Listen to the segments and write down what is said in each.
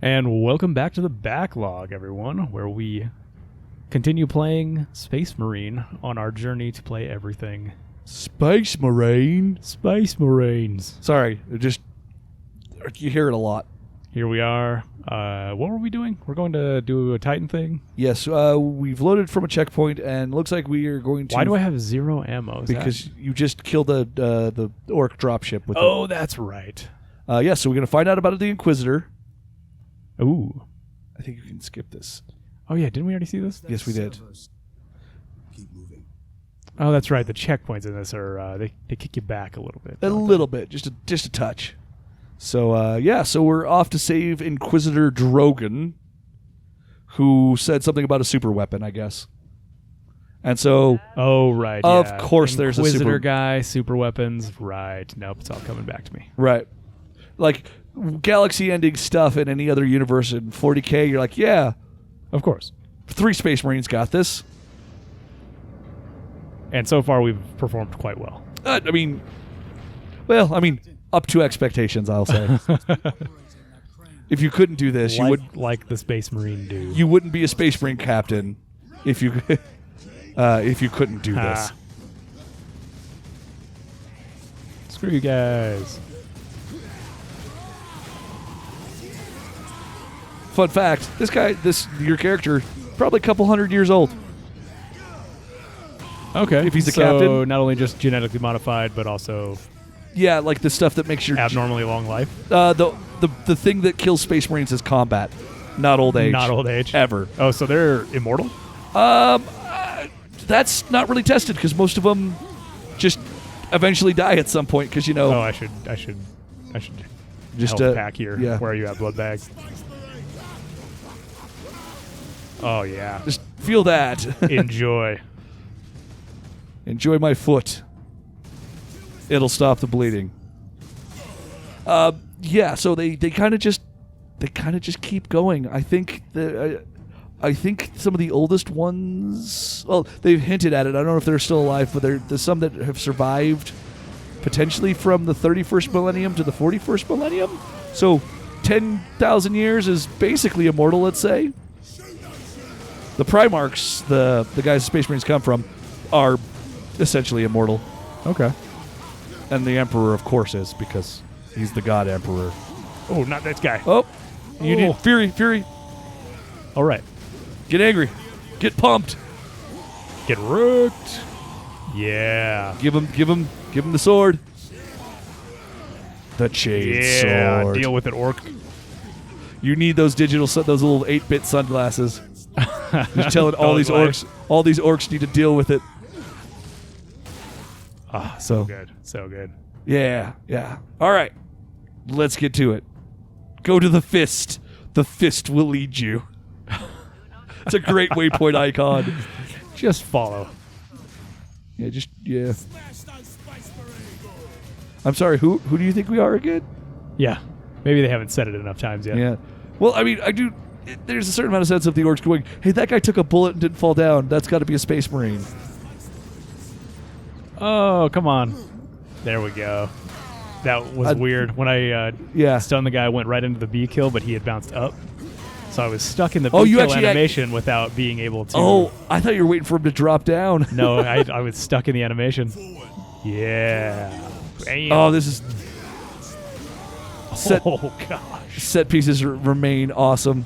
And welcome back to the Backlog, everyone, where we continue playing Space Marine on our journey to play everything. Space Marine? Space Marines. Sorry, you hear it a lot. Here we are. What were we doing? We're going to do a Titan thing? Yes, we've loaded from a checkpoint, and looks like we are going to... Why do I have 0 ammo? Because you just killed the orc dropship with Oh, that's right. Yeah, so we're going to find out about the Inquisitor. Ooh. I think you can skip this. Oh, yeah, didn't we already see this? Yes, we did. Keep moving. Oh, that's right. The checkpoints in this are, they kick you back a little bit. A little bit, just a touch. So, yeah, so we're off to save Inquisitor Drogon, who said something about a super weapon, I guess. And so... Oh, right, Of yeah. course there's a super... Inquisitor guy, super weapons. Right. Nope, it's all coming back to me. Right. Like, galaxy-ending stuff in any other universe in 40K, you're like, yeah. Of course. 3 Space Marines got this. And so far, we've performed quite well. I mean, up to expectations, I'll say. If you couldn't do this, you would like the Space Marine do. You wouldn't be a Space Marine captain if you couldn't do this. Screw you guys. Fun fact: your character, probably a couple 100 years old. Okay, if he's a so captain, not only just genetically modified, but also like the stuff that makes your abnormally long life. The thing that kills Space Marines is combat, not old age. Not old age ever. Oh, so they're immortal? That's not really tested because most of them just eventually die at some point. Because Oh, I should just health pack here. Yeah. Where are you at, blood bag? Oh yeah. Just feel that. Enjoy. Enjoy my foot. It'll stop the bleeding. Yeah. So they kind of just keep going. I think some of the oldest ones. Well, they've hinted at it. I don't know if they're still alive, but there's some that have survived, potentially from the 31st millennium to the 41st millennium. So 10,000 years is basically immortal. Let's say. The Primarchs, the guys Space Marines come from, are essentially immortal. Okay. And the Emperor, of course, is, because he's the God Emperor. Oh, not that guy. Oh, you need Fury. All right. Get angry. Get pumped. Get rooked. Yeah. Give him the sword. The chain sword. Deal with it, orc. You need those those little 8-bit sunglasses. Just telling all these orcs need to deal with it. Ah, so good. So good. Yeah. All right. Let's get to it. Go to the fist. The fist will lead you. It's a great waypoint icon. Just follow. Yeah. I'm sorry, who do you think we are again? Yeah. Maybe they haven't said it enough times yet. Yeah. Well, I mean, there's a certain amount of sense of the orcs going, hey, that guy took a bullet and didn't fall down. That's got to be a Space Marine. Oh, come on. There we go. That was weird. When I stunned the guy, I went right into the B kill, but he had bounced up. So I was stuck in the B kill animation without being able to... Oh, I thought you were waiting for him to drop down. No, I was stuck in the animation. Yeah. Bam. Oh, this is... Oh, gosh. Set pieces remain awesome.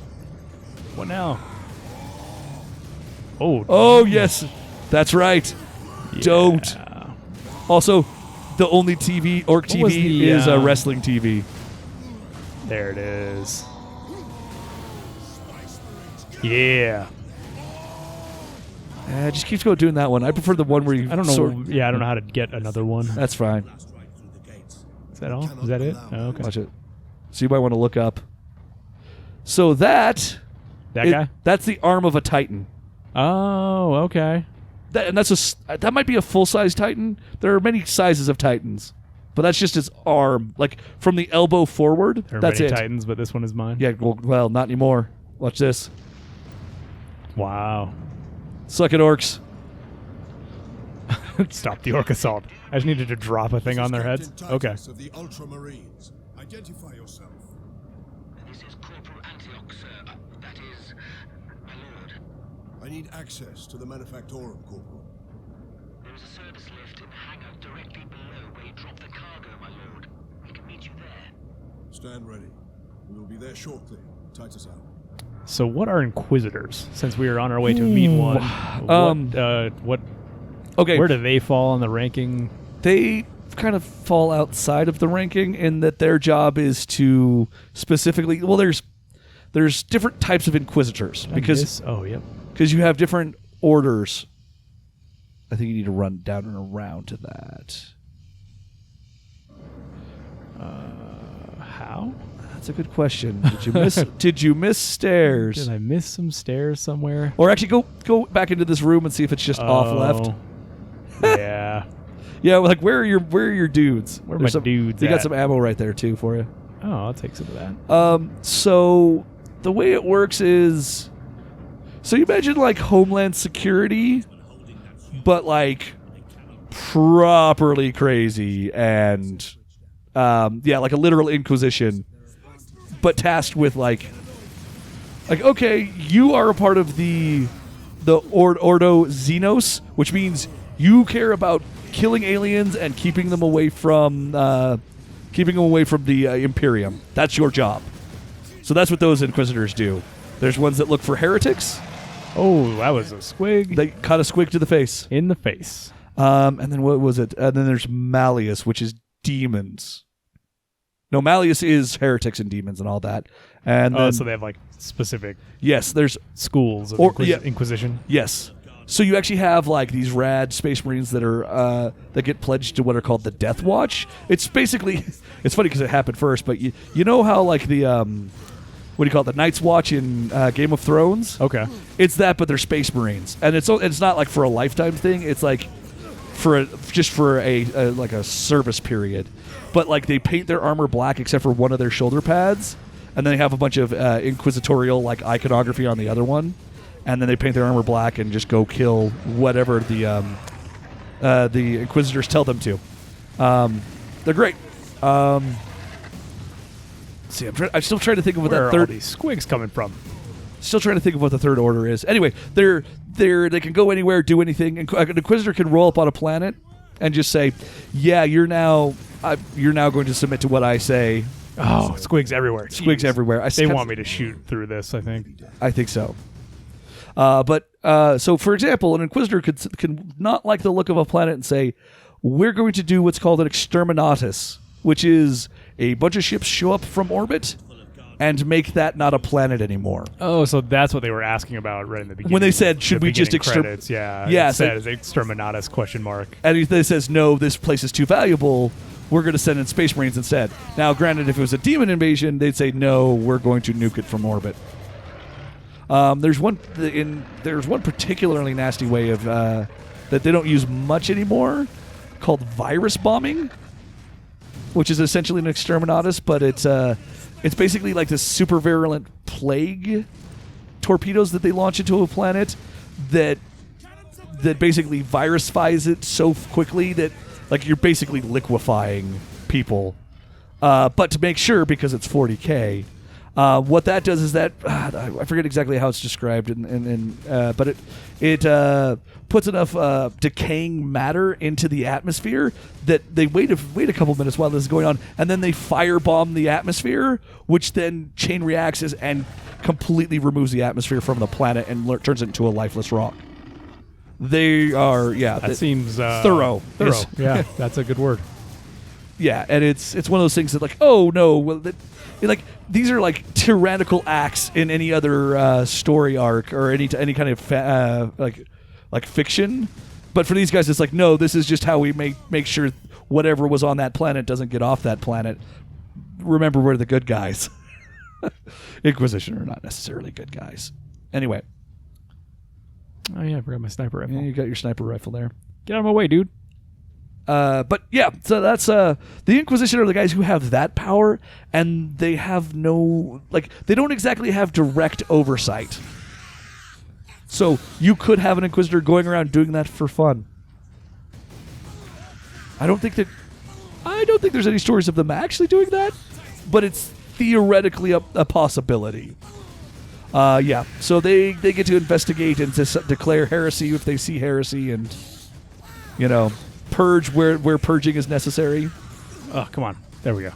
What now? Oh, yes. That's right. Yeah. Don't. Also, the only orc TV is a wrestling TV. There it is. Yeah. It just keeps doing that one. I prefer the one where you... I don't know. I don't know how to get another one. That's fine. Is that all? Is that it? Oh, okay. Watch it. So you might want to look up. So that guy? That's the arm of a Titan. Oh, okay. That might be a full-size Titan. There are many sizes of Titans, but that's just his arm, like from the elbow forward. There are that's many it. Titans, but this one is mine. Yeah, well, not anymore. Watch this. Wow. Suck it, orcs. Stop the orc assault. I just needed to drop a thing on their heads. Okay. Of the Ultramarines. Identify yourself. This is Corporal Anthony need access to the Manufactorum, Corporal. There is a service lift in the hangar directly below where you drop the cargo, my lord. We can meet you there. Stand ready. We will be there shortly. Tight us out. So what are Inquisitors? Since we are on our way to meet one, what? Okay. Where do they fall on the ranking? They kind of fall outside of the ranking in that their job is to specifically. Well, there's different types of Inquisitors because you have different orders. I think you need to run down and around to that. How? That's a good question. Did you miss? Did you miss stairs? Did I miss some stairs somewhere? Or actually, go back into this room and see if it's just off left. Yeah. Yeah, like where are your dudes? Where are my dudes? You got at? some ammo right there too for you. Oh, I'll take some of that. So the way it works is, so you imagine like Homeland Security, but like properly crazy and like a literal Inquisition, but tasked with like okay, you are a part of the Ordo Xenos, which means you care about killing aliens and keeping them away from the Imperium. That's your job. So that's what those Inquisitors do. There's ones that look for heretics. Oh, that was a squig. They caught a squig to the face. In the face. And then what was it? And then there's Malleus, which is demons. No, Malleus is heretics and demons and all that. And then, so they have like specific there's schools of Inquisition. Yes. So you actually have like these rad Space Marines that are that get pledged to what are called the Death Watch. It's basically it's funny because it happened first, but you know how like the what do you call it, the Night's Watch in Game of Thrones? Okay. It's that, but they're Space Marines, and it's not like for a lifetime thing. It's like for a like a service period. But like they paint their armor black except for one of their shoulder pads, and then they have a bunch of inquisitorial like iconography on the other one, and then they paint their armor black and just go kill whatever the Inquisitors tell them to. They're great. See, I'm still trying to think of what Where that are third. all these squigs coming from? Still trying to think of what the third order is. Anyway, they can go anywhere, do anything. An Inquisitor can roll up on a planet and just say, "Yeah, you're now going to submit to what I say." Oh, squigs everywhere. Squigs Jeez. everywhere. They want me to shoot through this, I think. I think so. So for example, an Inquisitor could not like the look of a planet and say, "We're going to do what's called an exterminatus," which is a bunch of ships show up from orbit and make that not a planet anymore. Oh, so that's what they were asking about right in the beginning. When they said, should we just exterminate? Yeah, yeah, it says exterminatus question mark. And he says, no, this place is too valuable. We're going to send in Space Marines instead. Now, granted, if it was a demon invasion, they'd say, no, we're going to nuke it from orbit. There's one particularly nasty way of that they don't use much anymore called virus bombing, which is essentially an exterminatus, but it's basically like this super virulent plague torpedoes that they launch into a planet that basically virusifies it so quickly that like you're basically liquefying people. But to make sure, because it's 40K, what that does is that I forget exactly how it's described, but it puts enough decaying matter into the atmosphere that they wait a couple minutes while this is going on, and then they firebomb the atmosphere, which then chain reacts and completely removes the atmosphere from the planet and turns it into a lifeless rock. They are, that seems thorough. Thorough, yeah, that's a good word. Yeah, and it's one of those things that like, oh no, well, like these are like tyrannical acts in any other story arc or any kind of like fiction, but for these guys, it's like, no, this is just how we make sure whatever was on that planet doesn't get off that planet. Remember, we're the good guys. Inquisition are not necessarily good guys. Anyway. Oh yeah, I forgot my sniper rifle. Yeah, you got your sniper rifle there. Get out of my way, dude. But yeah, so that's the Inquisition are the guys who have that power, and they have they don't exactly have direct oversight. So you could have an Inquisitor going around doing that for fun. I don't think there's any stories of them actually doing that, but it's theoretically a possibility. Yeah. So they get to investigate and to declare heresy if they see heresy, and purge where purging is necessary. Oh, come on. There we go.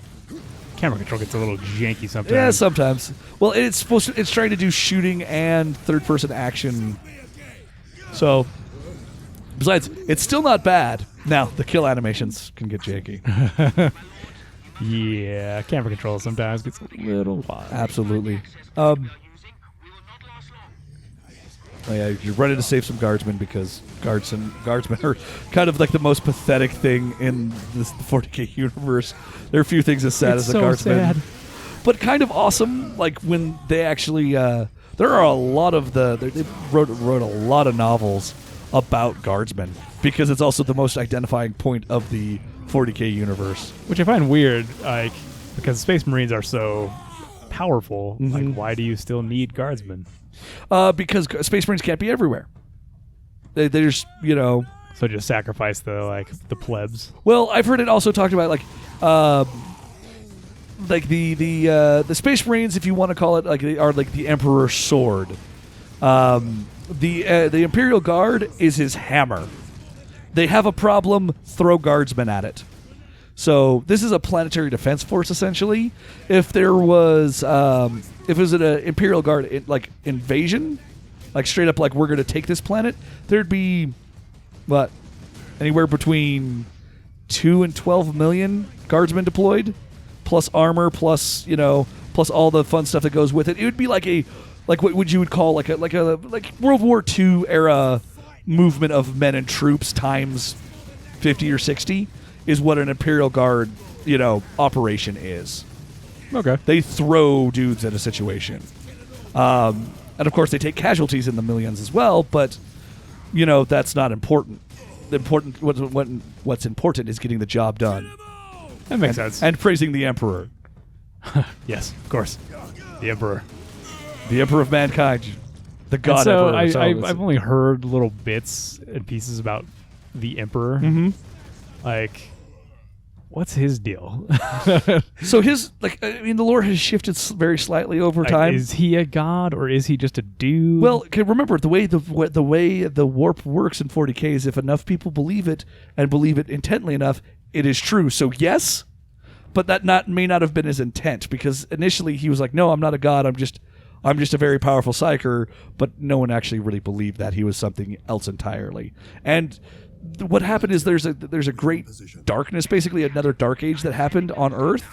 Camera control gets a little janky sometimes. Yeah, sometimes. Well, it's trying to do shooting and third-person action. So, besides, it's still not bad. Now, the kill animations can get janky. Yeah, camera control sometimes gets a little wild. Absolutely. Oh yeah, you're ready to save some guardsmen because guardsmen are kind of like the most pathetic thing in this 40K universe. There are a few things as sad as a guardsman, sad. but kind of awesome. Like when they actually, there are a lot of they wrote a lot of novels about guardsmen because it's also the most identifying point of the 40K universe. Which I find weird, like because Space Marines are so powerful. Mm-hmm. Like, why do you still need guardsmen? Because Space Marines can't be everywhere. There's, So just sacrifice the plebs. Well, I've heard it also talked about the Space Marines, if you want to call it, they are like the Emperor's sword. The Imperial Guard is his hammer. They have a problem, throw guardsmen at it. So this is a planetary defense force essentially. If there was an Imperial Guard invasion, like straight up we're going to take this planet, there'd be anywhere between 2 and 12 million guardsmen deployed, plus armor, plus all the fun stuff that goes with it. It would be like what you would call like World War II era movement of men and troops times 50 or 60 is what an Imperial Guard operation is. Okay. They throw dudes at a situation. And of course they take casualties in the millions as well, but that's not important. What's important is getting the job done. That makes sense. And praising the Emperor. Yes, of course. The Emperor. The Emperor of mankind. The God so Emperor. I've only heard little bits and pieces about the Emperor. Mm-hmm. Like, what's his deal? So the lore has shifted very slightly over time. Is he a god or is he just a dude? Well, remember the way the warp works in 40K is if enough people believe it and believe it intently enough, it is true. So yes, but that may not have been his intent because initially he was like, "No, I'm not a god. I'm just a very powerful psyker." But no one actually really believed that he was something else entirely. And what happened is there's a great darkness, basically another dark age that happened on Earth.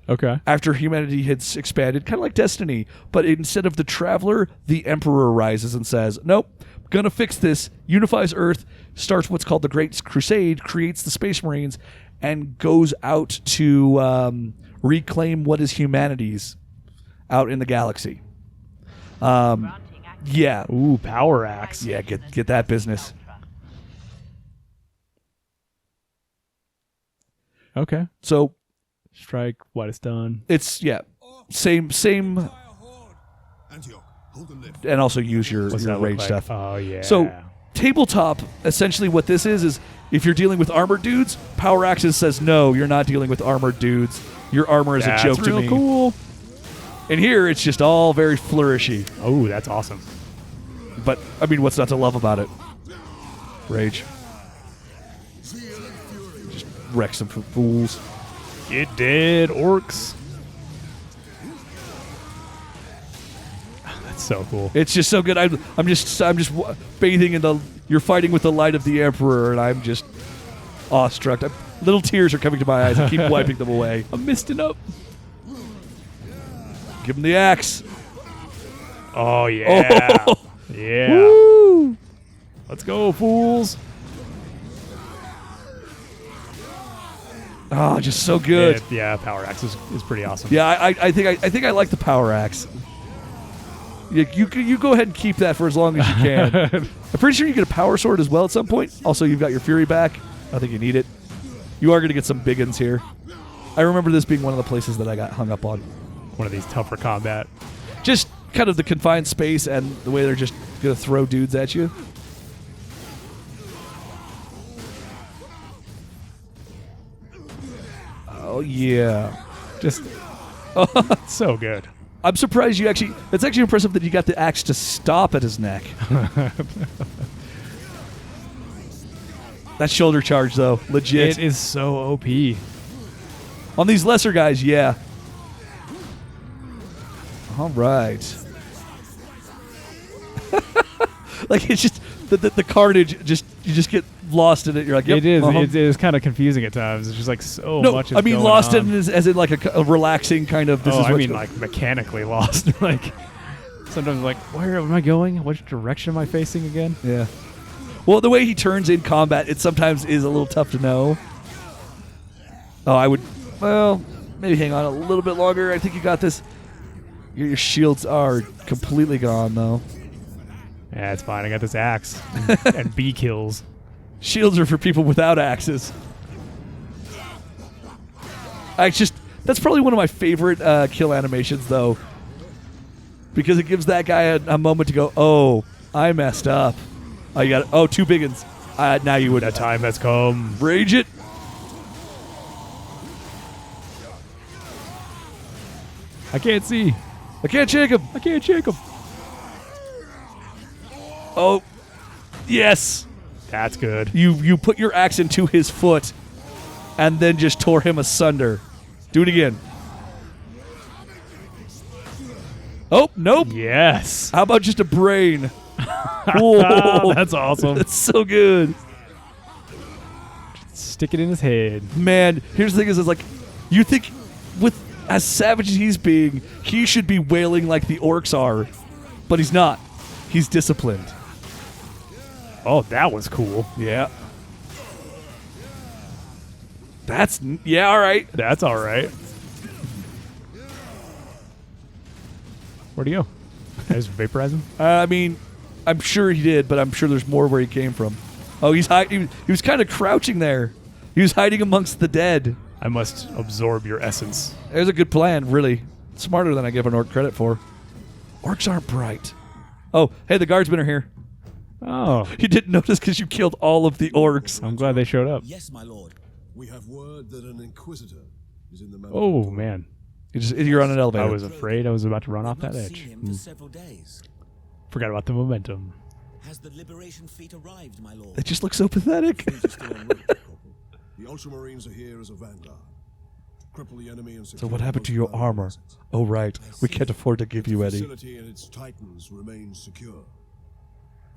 Okay. After humanity had expanded, kind of like Destiny, but instead of the Traveler, the Emperor rises and says, "Nope, gonna fix this." Unifies Earth, starts what's called the Great Crusade, creates the Space Marines, and goes out to reclaim what is humanity's out in the galaxy. Yeah. Ooh, power axe. Yeah, get that business. Okay. So strike what is done. It's same Antioch, hold the lift. and also use your What's that rage look like? stuff. Oh yeah. So tabletop, essentially what this is if you're dealing with armored dudes, Power Axis says no, you're not dealing with armored dudes. Your armor is that's a joke to real me. Cool. And here it's just all very flourishy. Oh, that's awesome. But I mean, what's not to love about it? Rage. Just wreck some fools. Get dead, orcs. That's so cool. It's just so good. I'm just bathing in the. You're fighting with the light of the Emperor, and I'm just awestruck. Little tears are coming to my eyes. I keep wiping them away. I'm misting up. Give him the axe. Oh yeah. Oh. Yeah. Woo! Let's go, fools. Oh, just so good. Yeah, power axe is pretty awesome. Yeah, I think I like the power axe. You go ahead and keep that for as long as you can. I'm pretty sure you get a power sword as well at some point. Also, you've got your fury back. I think you need it. You are going to get some big uns here. I remember this being one of the places that I got hung up on. One of these tougher combat. Just kind of the confined space and the way they're just going to throw dudes at you. Oh, yeah. Just so good. I'm surprised you actually. It's actually impressive that you got the axe to stop at his neck. That shoulder charge, though, legit. It is so OP. On these lesser guys, yeah. All right. Like, it's just the carnage. You just get lost in it. You're like, yep, it is. It is kind of confusing at times. It's just like so much. I mean, going lost on. in as in like a relaxing kind of. This is I what's mean, like mechanically lost. Like sometimes, like, where am I going? Which direction am I facing again? Yeah. Well, the way he turns in combat, it sometimes is a little tough to know. Oh, I would. Well, maybe hang on a little bit longer. I think you got this. Your shields are completely gone, though. Yeah, it's fine. I got this axe and B kills. Shields are for people without axes. That's probably one of my favorite kill animations, though, because it gives that guy a moment to go, "Oh, I messed up." Oh, you got it. Oh, 2 big uns. Now you would. That time has come. Rage it. I can't see. I can't shake him. I can't shake him. Oh, yes. That's good. You put your axe into his foot and then just tore him asunder. Do it again. Oh, nope. Yes. How about just a brain? Whoa. That's awesome. That's so good. Stick it in his head. Man, here's the thing is like, you think with as savage as he's being, he should be wailing like the orcs are, but he's not. He's disciplined. Oh, that was cool. Yeah. All right. That's all right. Where'd he go? I just vaporize him? I mean, I'm sure he did, but I'm sure there's more where he came from. Oh, he was kind of crouching there. He was hiding amongst the dead. I must absorb your essence. It was a good plan, really. Smarter than I give an orc credit for. Orcs aren't bright. Oh, hey, the guardsmen are here. Oh. You didn't notice because you killed all of the orcs. I'm glad they showed up. Yes, my lord. We have word that an inquisitor is in the mountain. Oh, man. You're on an elevator. I was afraid I was about to run off that I've not edge. seen him for several days. Forgot about the momentum. Has the liberation fleet arrived, my lord? It just looks so pathetic. Things are still en route, Corporal. The Ultramarines are here as a vanguard. Cripple the enemy and So secure what the happened most to your valuable armor? assets. Oh, right. We can't afford to give you The any. facility and its titans remain secure.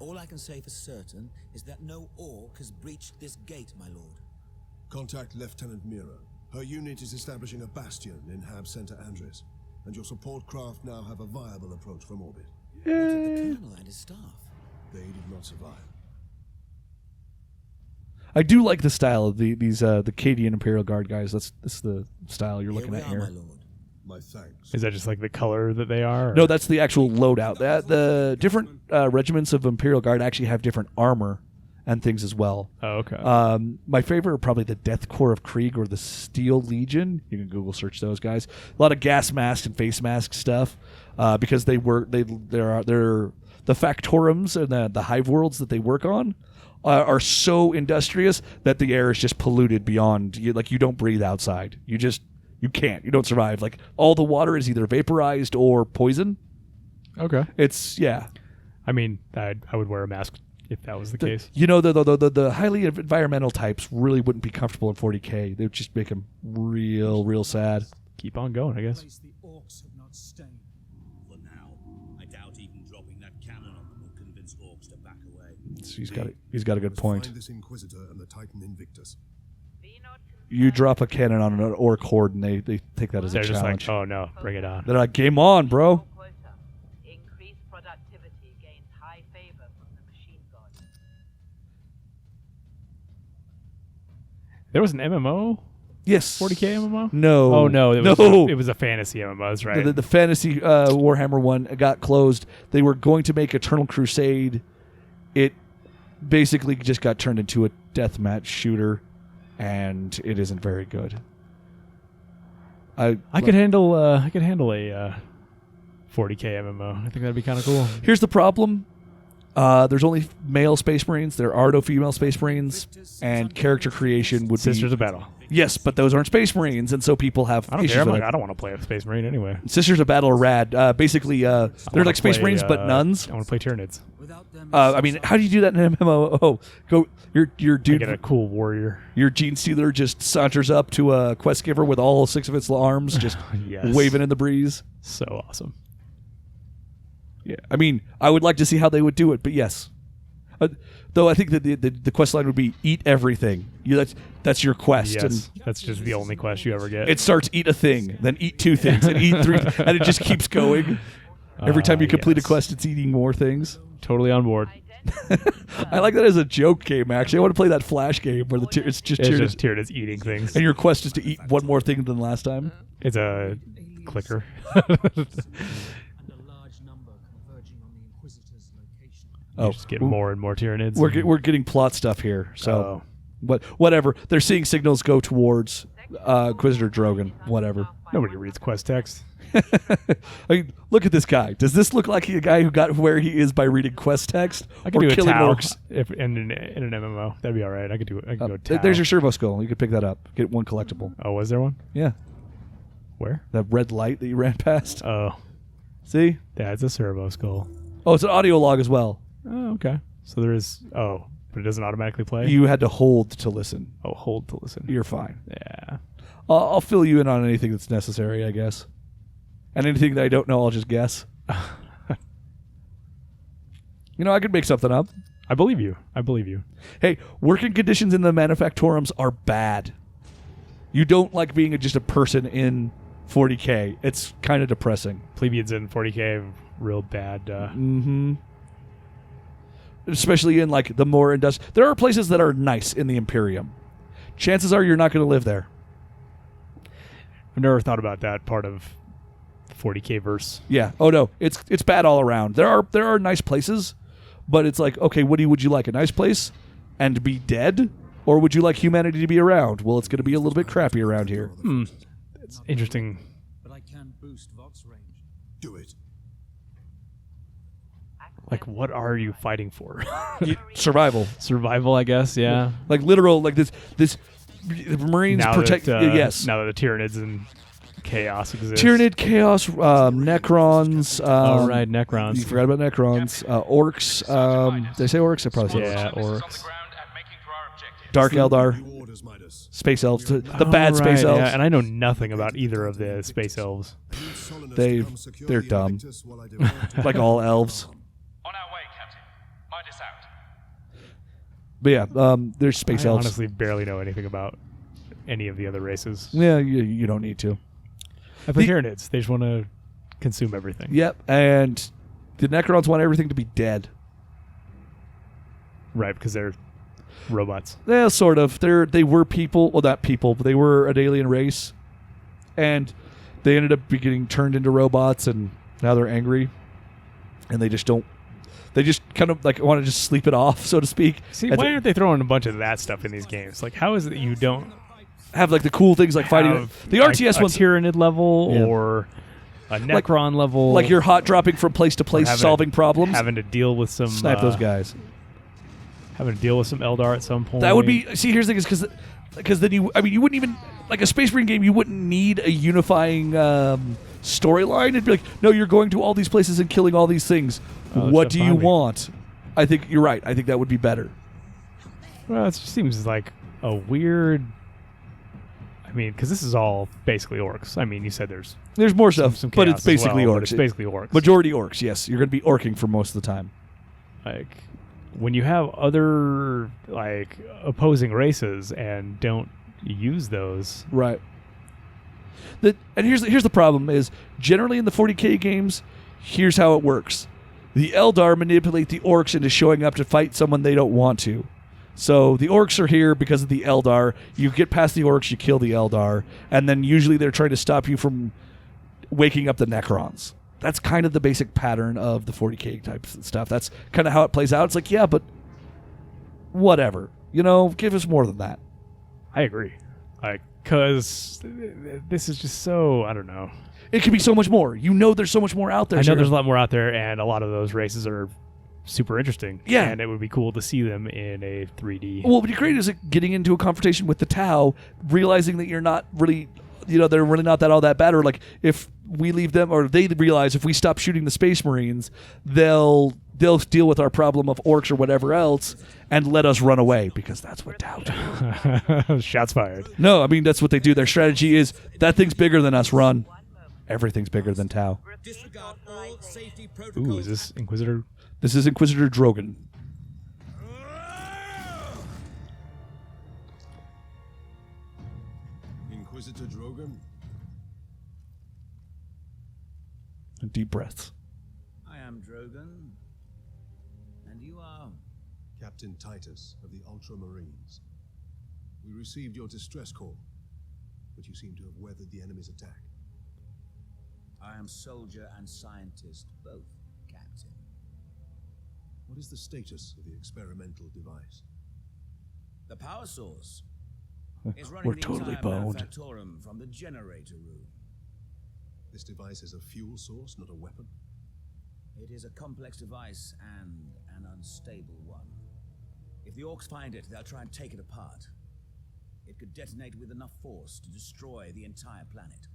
All I can say for certain is that no orc has breached this gate, my lord. Contact Lieutenant Mira. Her unit is establishing a bastion in Hab Center Andres, and your support craft now have a viable approach from orbit. What of the colonel and his staff? They did not survive. I do like the style of the Cadian Imperial Guard guys. That's the style you're Here looking we at are, here. my lord. My thanks. Is that just like the color that they are? or- No, that's the actual loadout. The different regiments of Imperial Guard actually have different armor and things as well. Oh, okay. My favorite are probably the Death Corps of Krieg or the Steel Legion. You can Google search those guys. A lot of gas mask and face mask stuff because they're the factorums and the hive worlds that they work on are so industrious that the air is just polluted beyond. You don't breathe outside. You can't. You don't survive. Like all the water is either vaporized or poison. okay. It's I mean, I would wear a mask if that was the case. You know, the highly environmental types really wouldn't be comfortable in 40K. They would just make them real sad. Keep on going, I guess. The orcs have not stained. For now, I doubt even dropping that cannon on them will convince orcs to back away. So he's got a good Must point. Find this Inquisitor and the Titan Invictus. You drop a cannon on an orc horde, and they take that as They're a just challenge. like, oh no, bring it on. They're like, game on, bro. Increased productivity gains high favor from the machine god. There was an MMO? Yes. 40K MMO? No. Oh no, it was a fantasy MMO. That's right. The fantasy Warhammer one got closed. They were going to make Eternal Crusade. It basically just got turned into a deathmatch shooter, and it isn't very good. I could handle a 40K MMO. I think that'd be kind of cool. Here's the problem. There's only male Space Marines. There are no female Space Marines, and character creation would Sisters be of Battle. yes, but those aren't Space Marines, and so people have I don't issues care. with it. I don't want to play a Space Marine anyway. Sisters of Battle are rad. Basically, they're wanna like Space play, Marines but nuns. I want to play Tyranids. Without them, I mean, how do you do that in an MMO? Oh, go your I dude, get a cool warrior. your Gene Stealer just saunters up to a quest giver with all 6 of its arms, just Yes. waving in the breeze. So awesome. Yeah, I mean, I would like to see how they would do it, but yes. Though I think that the quest line would be eat everything. That's your quest. Yes, And that's just the only quest you ever get. it starts eat a thing, then eat 2 things, and eat 3, and it just keeps going. Every time you complete a yes. quest, it's eating more things. Totally on board. I like that as a joke game. Actually, I want to play that Flash game where it's just It's Tyranids, just Tyranids eating things. and your quest is to eat one more thing than last time. It's a clicker. and a large number converging on the Inquisitor's location. You just get more and more Tyranids. We're getting plot stuff here, so whatever. They're seeing signals go towards Inquisitor Drogon. Whatever. Nobody reads quest text. I mean, look at this guy. Does this look like a guy who got where he is by reading quest text I could or do a killing Tau orcs? if in an MMO. That'd be all right. I could do it. I could go Tau. There's your servo skull. You could pick that up. Get one collectible. Oh, was there one? Yeah, Where? that red light that you ran past. Oh, See? that's a servo skull. Oh, it's an audio log as well. Oh, okay. So there is. Oh, but it doesn't automatically play. You had to hold to listen. Oh, hold to listen. You're fine. Yeah. I'll fill you in on anything that's necessary, I guess. And anything that I don't know, I'll just guess. I could make something up. I believe you. I believe you. Hey, working conditions in the manufactorums are bad. You don't like being just a person in 40K. It's kind of depressing. Plebeians in 40K, real bad. Especially in like the more industrial. There are places that are nice in the Imperium. Chances are you're not going to live there. I've never thought about that part of 40K verse. Yeah. Oh no, it's bad all around. There are nice places, but it's like, okay, would you like a nice place and be dead, or would you like humanity to be around? Well, it's going to be a little bit crappy around here. It's interesting. But I can boost Vox range. Do it. Like, what are you fighting for? Survival, Survival, I guess. Yeah. like literal, like this. The Marines Now protect. that, Yes. Now that the Tyranids and Chaos exist. Tyrannid, Chaos, Necrons. Oh, right, Necrons. You forgot about Necrons. Orcs. Did I say orcs? I probably said Yeah, orcs. orcs. Dark Eldar. New orders, Midas. Space Elves. The Oh, bad Space right, Elves. Yeah, and I know nothing about either of the Space Elves. They're dumb. Like all elves. On our way, Captain. Midas out. But yeah, there's Space I Elves. honestly barely know anything about any of the other races. Yeah, you don't need to. I play Tyranids. They just want to consume everything. Yep, and the Necrons want everything to be dead. Right, because they're robots. Yeah, sort of. They were people. Well, not people, but they were an alien race, and they ended up getting turned into robots, and now they're angry, and they just don't. They just kind of like want to just sleep it off, so to speak. See, and why aren't they throwing a bunch of that stuff in these games? Like, how is it that you don't have like the cool things like fighting have the RTS a ones, Tyranid level Yeah. or a Necron level? like you're hot dropping from place to place, having solving problems. having to deal with some Snipe those guys. Having to deal with some Eldar at some point. That would be. See, here's the thing: is because then you wouldn't even like a Space Marine game. You wouldn't need a unifying storyline. It'd be like, no, you're going to all these places and killing all these things. Oh, What that's do you fine. want? I think you're right. I think that would be better. Well, it just seems like a weird. I mean, because this is all basically orcs. I mean, you said there's There's more stuff, some but chaos it's basically as well, orcs. But it's basically orcs. Majority orcs. Yes, you're going to be orking for most of the time. Like when you have other like opposing races and don't use those. Right. And here's the problem: is generally in the 40K games, here's how it works. The Eldar manipulate the orcs into showing up to fight someone they don't want to. So the orcs are here because of the Eldar. You get past the orcs, you kill the Eldar, and then usually they're trying to stop you from waking up the Necrons. That's kind of the basic pattern of the 40K type stuff. That's kind of how it plays out. It's like, yeah, but whatever. Give us more than that. I agree. Like, because this is just so, I don't know. It could be so much more. There's so much more out there. I know Sheriff. there's a lot more out there, and a lot of those races are super interesting. Yeah. And it would be cool to see them in a 3D. Well, what would be great is getting into a confrontation with the Tau, realizing that you're not really, they're really not all that bad. Or like if we leave them, or they realize if we stop shooting the Space Marines, they'll deal with our problem of orcs or whatever else and let us run away, because that's what Tau do. Shots fired. No, I mean, that's what they do. Their strategy is, that thing's bigger than us, run. Everything's bigger than Tau. Disregard all safety protocols. Ooh, is this Inquisitor? This is Inquisitor Drogon. Inquisitor Drogon? Deep breaths. I am Drogon. And you are? Captain Titus of the Ultramarines. We received your distress call, but you seem to have weathered the enemy's attack. I am soldier and scientist, both, Captain. What is the status of the experimental device? The power source is running We're the totally entire boned. manufactorum from the generator room. This device is a fuel source, not a weapon? It is a complex device and an unstable one. If the orcs find it, they'll try and take it apart. It could detonate with enough force to destroy the entire planet.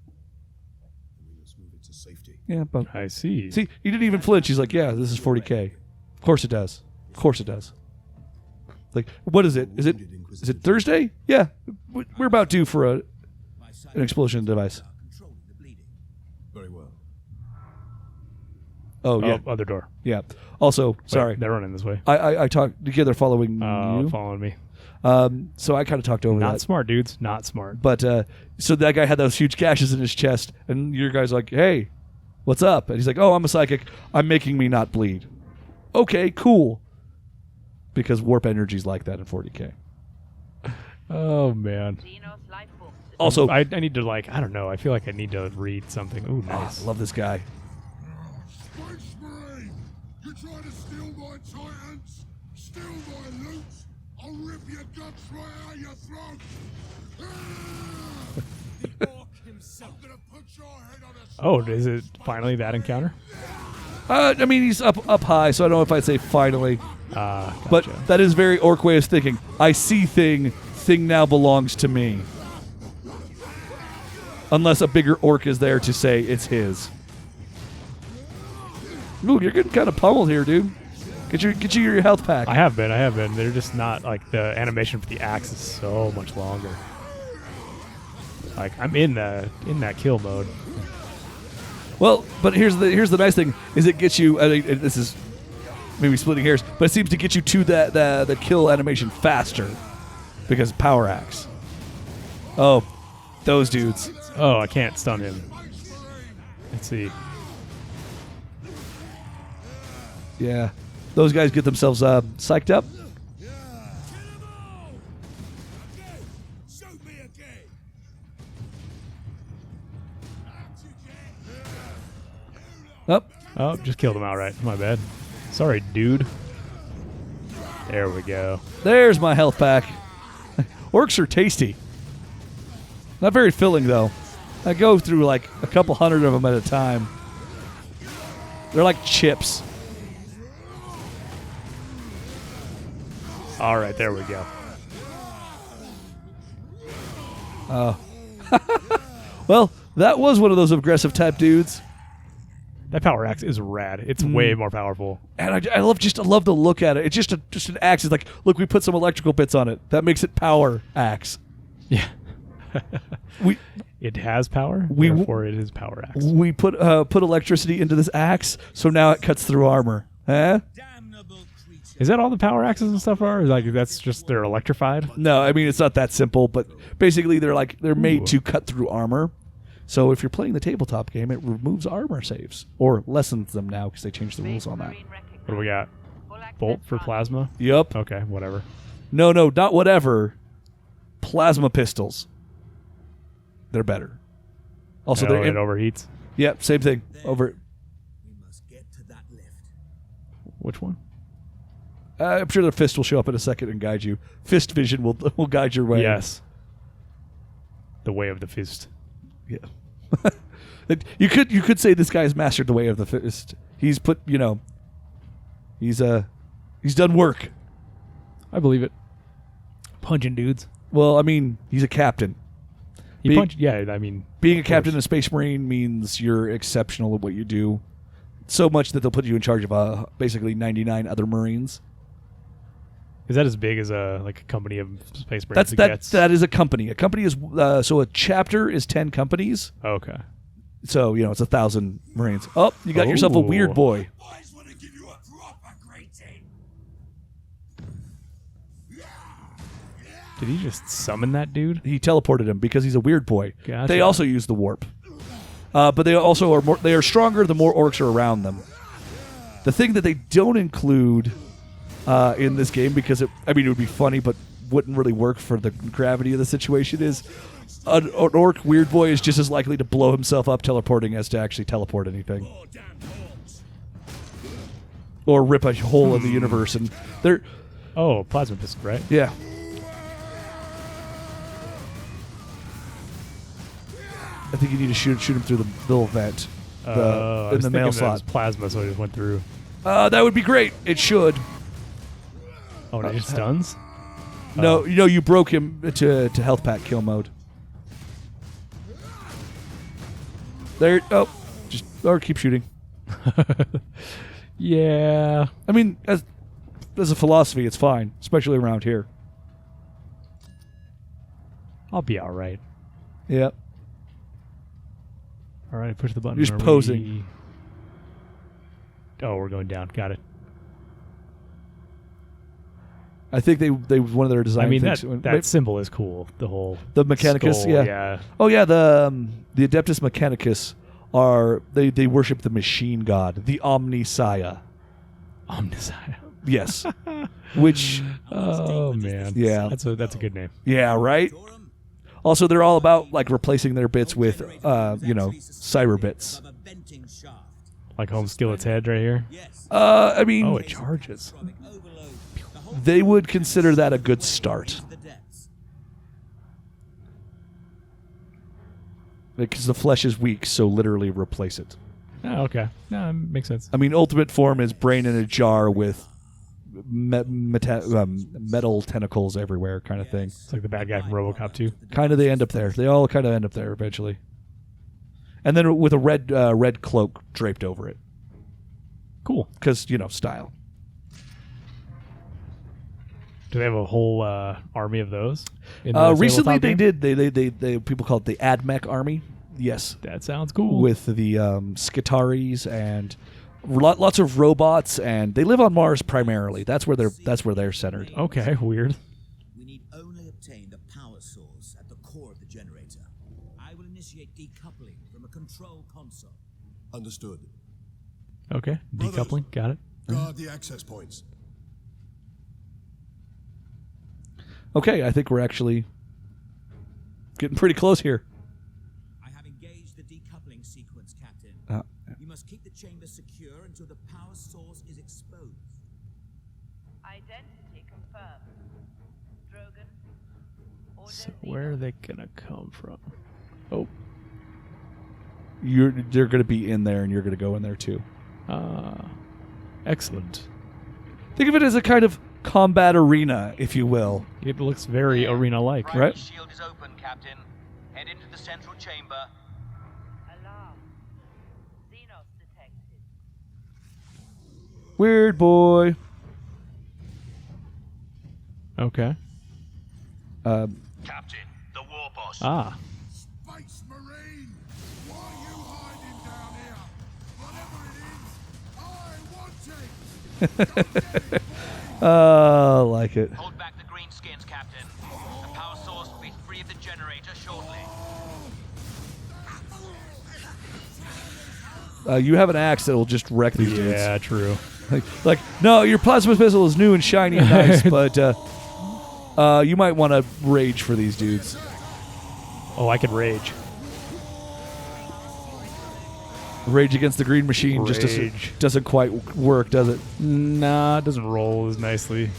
And we must move it to safety. Yeah, but I see. see, he didn't even flinch. He's like, yeah, this is 40K. Of course it does. Of course it does. Like, what is it? Is it Thursday? Yeah, we're about due for an explosion device. Controlling the bleeding. Very well. Oh yeah, Other door. yeah. Also, sorry, Wait, they're running this way. I talked together following you. Following me. So I kind of talked over Not that. smart, dudes. Not smart. But so that guy had those huge gashes in his chest, and your guy's like, "Hey, what's up?" And he's like, "Oh, I'm a psychic. I'm making me not bleed." Okay, cool. Because warp energy's like that in 40K. Oh man. Xenos life form system. Also, I need to I don't know. I feel like I need to read something. Ooh, I nice. love this guy. Space Marine! You trying to steal my Titans? Steal my loot? I'll rip your guts right out your throat! The orc himself. I'm gonna put your head on a Oh, is it finally that encounter? I mean, he's up high, so I don't know if I'd say finally. Gotcha. But that is very orc way of thinking. I see thing now belongs to me. Unless a bigger orc is there to say it's his. Ooh, you're getting kind of pummeled here, dude. Get you your health pack. I have been. They're just not like the animation for the axe is so much longer. Like I'm in that kill mode. Well, but here's the nice thing is it gets you. I mean, this is maybe splitting hairs, but it seems to get you to the kill animation faster because power axe. Oh, those dudes. Oh, I can't stun him. Let's see. Yeah, those guys get themselves psyched up. Shoot me again! Up. Oh, just killed him outright. My bad. Sorry, dude. There we go. There's my health pack. Orcs are tasty. Not very filling though. I go through like a couple hundred of them at a time. They're like chips. All right, there we go. Well, that was one of those aggressive type dudes. That power axe is rad. It's way more powerful. And I love to look at it. It's just an axe. It's like, look, we put some electrical bits on it. That makes it power axe. Yeah. We It has power, We- therefore it is power axe. we put electricity into this axe, so now it cuts through armor. Huh? Damnable creature. Is that all the power axes and stuff are? Or like that's just they're electrified? No, I mean it's not that simple, but basically they're made Ooh. to cut through armor. So if you're playing the tabletop game, it removes armor saves or lessens them now because they changed the rules on that. What do we got? Bolt for plasma? Yep. Okay, whatever. No, not whatever. Plasma pistols. They're better. Also, No, they're it overheats. Yep, same thing. Over. We must get to that lift. Which one? I'm sure the fist will show up in a second and guide you. Fist vision will guide your way. Yes. The way of the fist. Yeah. You could say this guy's mastered the way of the fist. He's put He's done work. I believe it. Punching dudes. Well, I mean, he's a captain. Being a captain and a Space Marine means you're exceptional at what you do. So much that they'll put you in charge of basically 99 other Marines. Is that as big as a company of Space Marines? That is a company. A company is so a chapter is 10 companies. Okay. So it's 1,000 Marines. Oh, you got yourself a weird boy. Did he just summon that dude? He teleported him because he's a weird boy. Gotcha. They also use the warp, but they also are they are stronger the more orcs are around them. The thing that they don't include in this game, because it would be funny but wouldn't really work for the gravity of the situation, is an orc weird boy is just as likely to blow himself up teleporting as to actually teleport anything. Or rip a hole in the universe. And they're... Oh, plasma pistol, right? Yeah. I think you need to shoot him through the little vent in the mail slot. Plasma, so it just went through. That would be great. It should. Oh, it just stuns? No, you broke him to health pack kill mode. There. Oh, or keep shooting. Yeah. I mean, as a philosophy, it's fine, especially around here. I'll be all right. Yep. All right, push the button. You're just posing. Oh, we're going down. Got it. I think they one of their design things. That symbol is cool. The Mechanicus, skull, yeah. Oh yeah, the Adeptus Mechanicus are they worship the machine god, the Omnisaya. Omnisaya. Yes. Which oh man. Yeah. That's a good name. Yeah, right? Also, they're all about replacing their bits with cyber bits. Like Home Skillet's head right here? I mean... Oh, it charges. They would consider that a good start. Because the flesh is weak, so literally replace it. Oh, okay. No, makes sense. I mean, ultimate form is brain in a jar with metal tentacles everywhere kind of thing. It's like the bad guy from RoboCop 2. Kind of they end up there. They all kind of end up there eventually. And then with a red cloak draped over it. Cool. Because, style. Do they have a whole army of those? Recently they did. They people call it the AdMech army. Yes. That sounds cool. With the Skitaris and lots of robots, and they live on Mars primarily. That's where they're centered. Okay, weird. We need only obtain the power source at the core of the generator. I will initiate decoupling from a control console. Understood. Okay, decoupling. Got it. Guard the access points. Okay, I think we're actually getting pretty close here. I have engaged the decoupling sequence, Captain. You must keep the chamber secure until the power source is exposed. Identity confirmed. Drogan. So where are they gonna come from? Oh, they're going to be in there, and you're going to go in there too. Excellent. Think of it as a kind of combat arena, if you will. It looks very arena-like, right? Shield is open, Captain. Head into the central chamber. Alarm. Xenos detected. Weird boy. Okay. Captain, the war boss. Ah. Space Marine! Why are you hiding down here? Whatever it is, I want it! Like it. Hold back the green skins, Captain. The power source will be free of the generator shortly. You have an axe that will just wreck these dudes. Yeah, true. Like, no, your plasma pistol is new and shiny and nice, but you might want to rage for these dudes. Oh, I could rage. Rage against the green machine just doesn't quite work, does it? Nah, it doesn't roll as nicely.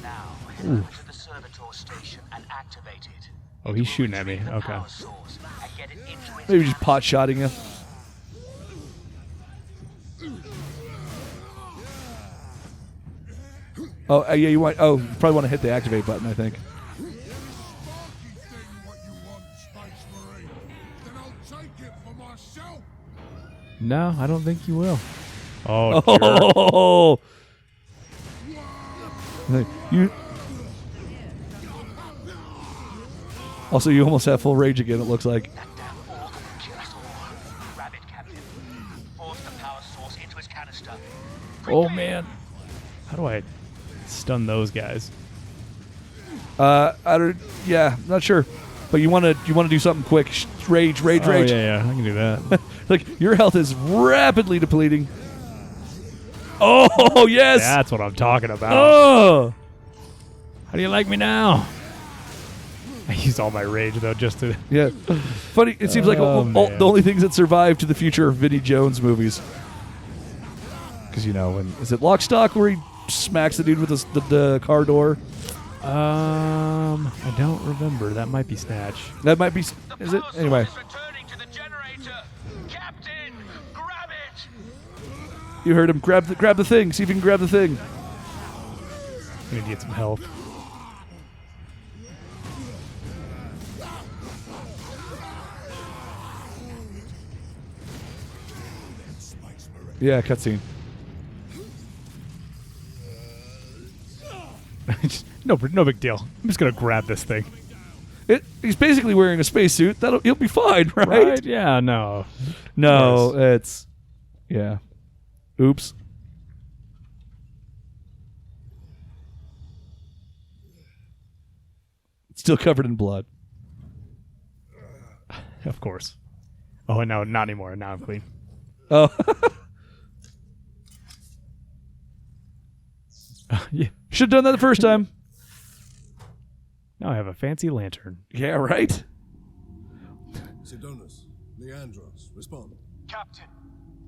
Now, head over to the servitor station and activate it. Oh, he's shooting at me. Okay. Power source and get it into its Maybe just pot shotting you. Oh, yeah, you want... Oh, you probably want to hit the activate button, I think. Sparky thing what you want, Space Marine. Then I'll take it for myself. No, I don't think you will. Oh, jerk. Oh! You... Also, you almost have full rage again, it looks like. That damn orc will kill us all. Grab it, Captain. Force the power source into its canister. Oh, man. How do I stun those guys? I don't... Yeah, not sure. But you want to do something quick. Rage. Oh, yeah, I can do that. Like, your health is rapidly depleting. Oh, yes! That's what I'm talking about. Oh! How do you like me now? I used all my rage, though, just to... Yeah. Funny, it seems like man. the only things that survive to the future of Vinnie Jones movies. Because, you know, when... Is it Lock, Stock where he smacks the dude with the car door? I don't remember. That might be Snatch. That might be... Is it? Anyway. Returning to the generator. Captain, grab it. You heard him. Grab the thing. See if you can grab the thing. I'm gonna get some health. Yeah, cutscene. No big deal. I'm just gonna grab this thing. He's basically wearing a spacesuit. He'll be fine, right? Right? Yeah, no. No, Yes. it's... Yeah. Oops. Still covered in blood. Of course. Oh, and now not anymore. Now I'm clean. Oh. Yeah. Should have done that the first time. Now I have a fancy lantern. Yeah, right? Sidonus, Leandros, respond. Captain,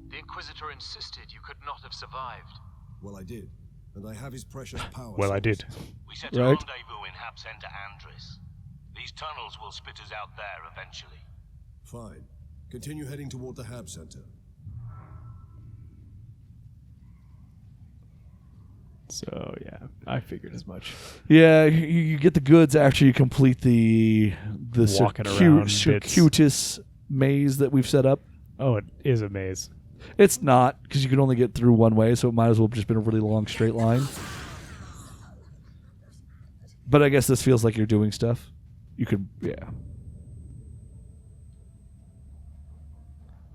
the Inquisitor insisted you could not have survived. Well, I did. And I have his precious power. Well, I did. We set Right. a rendezvous in Hab Center Andris. These tunnels will spit us out there eventually. Fine. Continue heading toward the Hab Center. So, yeah, I figured as much. Yeah, you get the goods after you complete the Walking around bits. circuitous maze that we've set up. Oh, it is a maze. It's not, because you can only get through one way, so it might as well have just been a really long straight line. But I guess this feels like you're doing stuff. You could, yeah.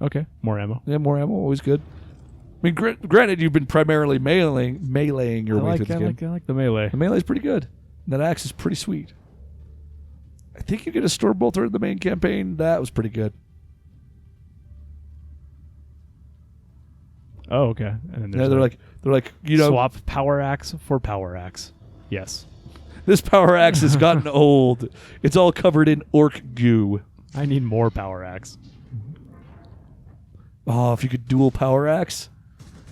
Okay, more ammo. Yeah, more ammo, always good. I mean, granted, you've been primarily meleeing your way through this game. I like the melee. The melee's pretty good. That axe is pretty sweet. I think you get a storm bolter in the main campaign. That was pretty good. Oh, okay. And then Yeah, they're like, you know, swap power axe for power axe. Yes. this power axe has gotten old. It's all covered in orc goo. I need more power axe. Oh, if you could dual power axe,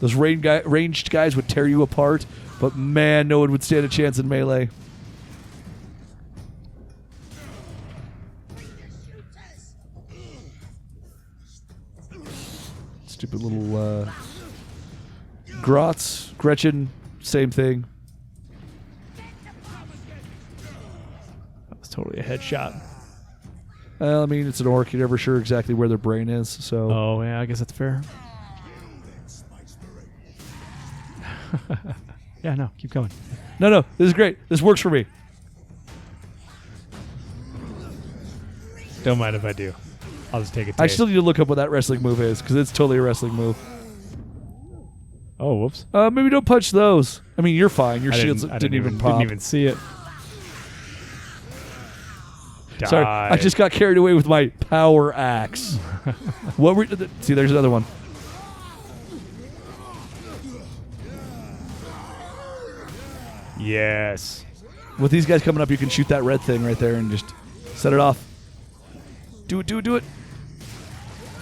those ranged guys would tear you apart. But man, no one would stand a chance in melee. Stupid little Grotz, Gretchen, same thing. That was totally a headshot. Well, I mean, it's an orc. You're never sure exactly where their brain is. So. Oh, yeah, I guess that's fair. Yeah, no, keep going. No, this is great. This works for me. Don't mind if I do. I'll just take it. I still need to look up what that wrestling move is, because it's totally a wrestling move. Oh, whoops. Maybe don't punch those. I mean, you're fine. Your shields didn't even pop. Didn't even see it. Sorry, I just got carried away with my power axe. What were? See, there's another one. Yes. With these guys coming up, you can shoot that red thing right there and just set it off. Do it.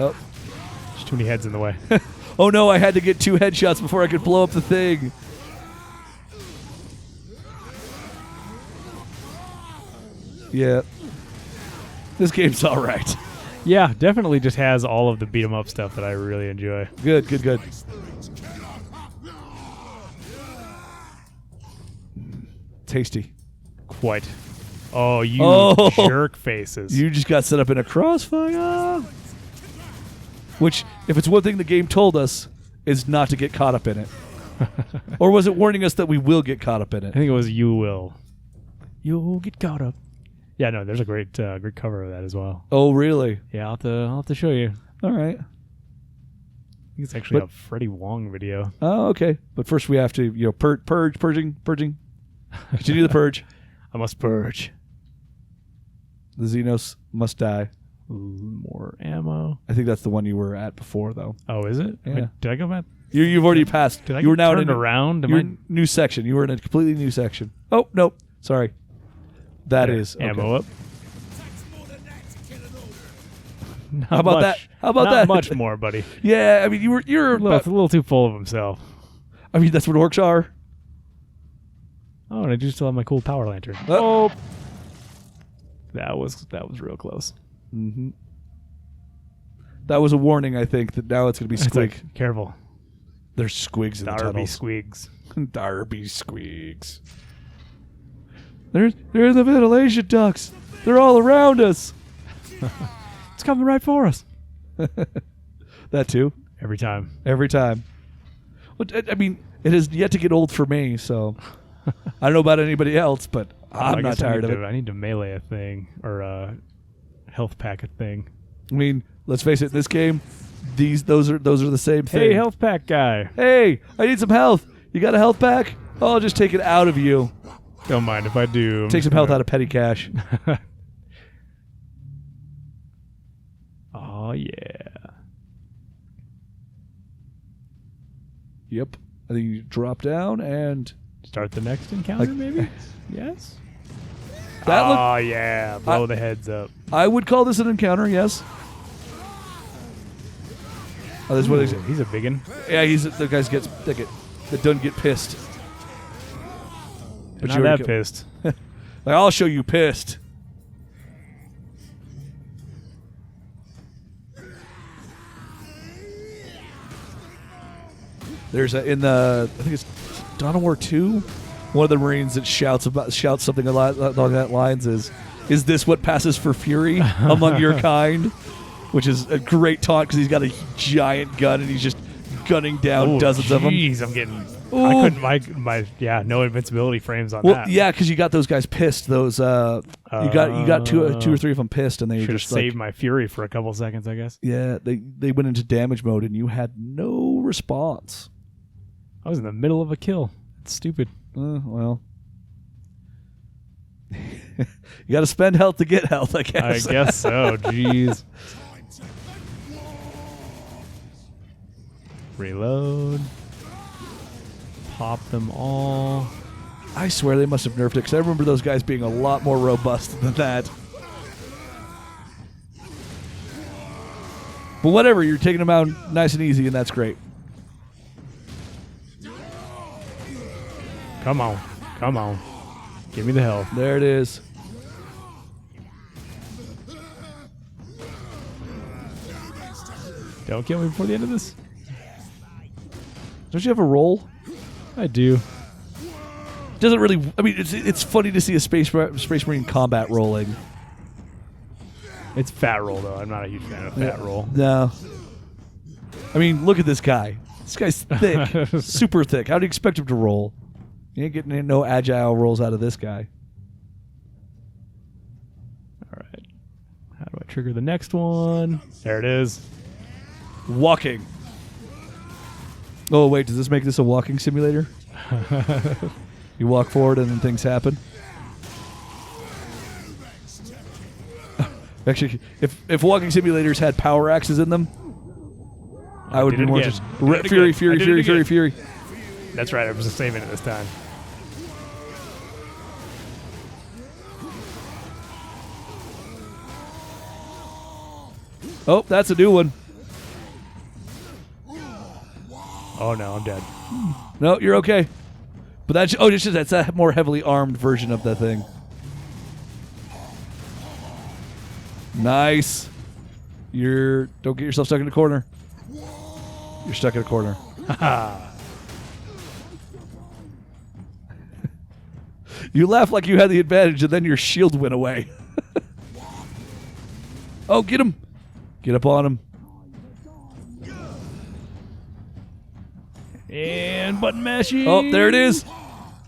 Oh. There's too many heads in the way. Oh no, I had to get 2 headshots before I could blow up the thing. Yeah. This game's alright. Yeah, definitely just has all of the beat 'em up stuff that I really enjoy. Good. Tasty. Quite. Oh, you jerk faces. You just got set up in a crossfire. Which, if it's one thing the game told us, is not to get caught up in it. Or was it warning us that we will get caught up in it? I think it was you will. You'll get caught up. Yeah, no, there's a great cover of that as well. Oh, really? Yeah, I'll have to show you. All right. I think it's actually a Freddie Wong video. Oh, okay. But first we have to, purging. Continue the purge. I must purge. The Xenos must die. Ooh, more ammo. I think that's the one you were at before, though. Oh, is it? Yeah. Wait, did I go back? You've already passed. Did I you were now turned around? You're in a new section. You were in a completely new section. Oh, no. Sorry. That is ammo up. How about that? How about Not that? much more, buddy. Yeah, I mean, you're a little too full of himself. I mean, that's what orcs are. Oh, and I do still have my cool power lantern. Oh, that was real close. mm-hmm. That was a warning, I think, that now it's going to be It's squig. like, careful. There's squigs in the Darby tunnels. squigs. Darby squigs. They're in the ventilation ducts. They're all around us. It's coming right for us. That too. Every time. Every time. Well, I mean, it has yet to get old for me, so I don't know about anybody else, but I'm not tired of it. I need to melee a thing or a health pack a thing. I mean, let's face it. This game, those are the same thing. Hey, health pack guy. Hey, I need some health. You got a health pack? Oh, I'll just take it out of you. Don't mind if I do. Take some health out of petty cash. Oh yeah. Yep. I think you drop down and start the next encounter, maybe? Yes. That yeah. Blow the heads up. I would call this an encounter, yes. Oh, this what he's a biggin. Yeah, the guys that don't get pissed. But you're not that pissed. Like, I'll show you pissed. There's in the I think it's Dawn of War 2, one of the Marines that shouts something along that lines is this what passes for fury among your kind? Which is a great taunt because he's got a giant gun and he's just gunning down dozens of them. Jeez, I'm getting. I couldn't. My no invincibility frames on that. Yeah, because you got those guys pissed. Those you got two or three of them pissed, and they should have just saved my fury for a couple seconds, I guess. Yeah, they went into damage mode, and you had no response. I was in the middle of a kill. It's stupid. Well, you got to spend health to get health, I guess. I guess so. Jeez. Reload. Pop them all. I swear they must have nerfed it because I remember those guys being a lot more robust than that. But whatever, you're taking them out nice and easy, and that's great. Come on. Come on. Give me the health. There it is. Don't kill me before the end of this. Don't you have a roll? I do. Doesn't really. I mean, it's funny to see a Space Marine combat rolling. It's fat roll though. I'm not a huge fan of fat roll. No. I mean, look at this guy. This guy's thick, super thick. How do you expect him to roll? You ain't getting no agile rolls out of this guy. All right. How do I trigger the next one? There it is. Walking. Oh wait, does this make this a walking simulator? You walk forward and then things happen. Actually, if walking simulators had power axes in them, I would be more just fury. That's right. I was just saving it this time. Oh, that's a new one. Oh no, I'm dead. No, you're okay. But that's that's a more heavily armed version of the thing. Nice. Don't get yourself stuck in a corner. You're stuck in a corner. You laugh like you had the advantage, and then your shield went away. Oh, get him. Get up on him. And button mashing. Oh, there it is.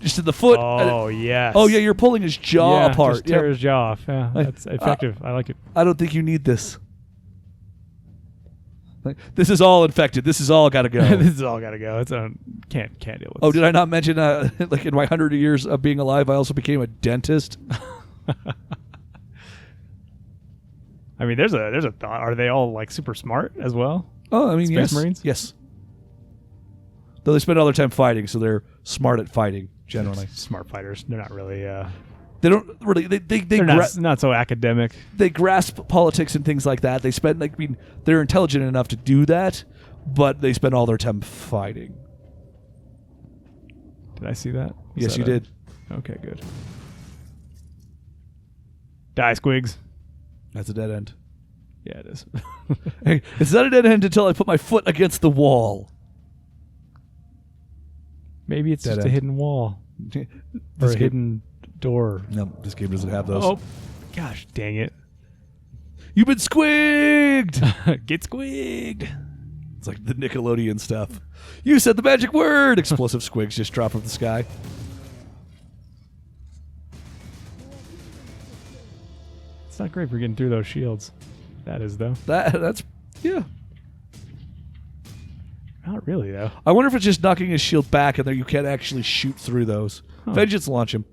Just in the foot. Oh, yes. Oh, yeah, you're pulling his jaw apart. Just tear his jaw off. Yeah, that's effective. I like it. I don't think you need this. This is all infected. This is all got to go. This is all got to go. It's can't deal with. Oh, did I not mention? Like in my 100 years of being alive, I also became a dentist. I mean, there's a thought. Are they all like super smart as well? Oh, I mean, Space yes. Marines? Yes. Though they spend all their time fighting, so they're smart at fighting generally. Smart fighters. They're not really. They don't really. They're not so academic. They grasp politics and things like that. They spend they're intelligent enough to do that, but they spend all their time fighting. Did I see that? Yes, you did. Okay, good. Die, Squigs. That's a dead end. Yeah, it is. Hey, it's not a dead end until I put my foot against the wall. Maybe it's Dead just end. a hidden wall or a hidden door. No, this game doesn't have those. Oh, gosh, dang it! You've been squigged. Get squigged. It's like the Nickelodeon stuff. You said the magic word. Explosive squigs just drop from the sky. It's not great for getting through those shields. That is though. That's yeah. Not really though. I wonder if it's just knocking his shield back and there you can't actually shoot through those. Huh. Vengeance launch him.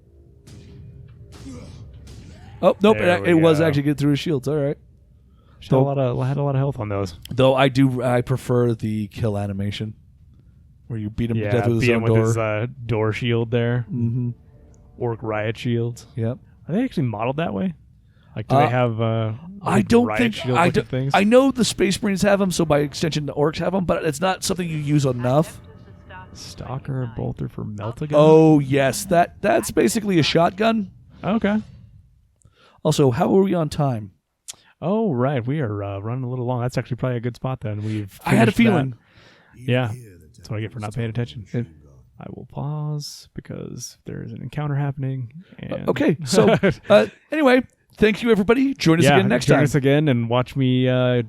Oh nope! It was actually getting through his shields. All right. Had a lot of health on those. Though I prefer the kill animation, where you beat him to death with his own with door. his door shield there. Mm-hmm. Orc riot shields. Yep. Are they actually modeled that way? Like, do they have? I don't riot think shield I, looking do, things? I know the Space Marines have them, so by extension the Orcs have them, but it's not something you use enough. Stalker bolter for melt-a-gun? Oh yes, that's basically a shotgun. Okay. Also, how are we on time? Oh right, we are running a little long. That's actually probably a good spot then. I had a finished feeling. that. Yeah, that's what I get for not paying attention. I will pause because there's an encounter happening. And Okay, so anyway, thank you everybody. Join us again next join time. us again and watch me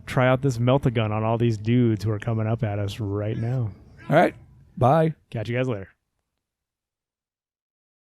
try out this melt-a-gun on all these dudes who are coming up at us right now. All right, bye. Catch you guys later.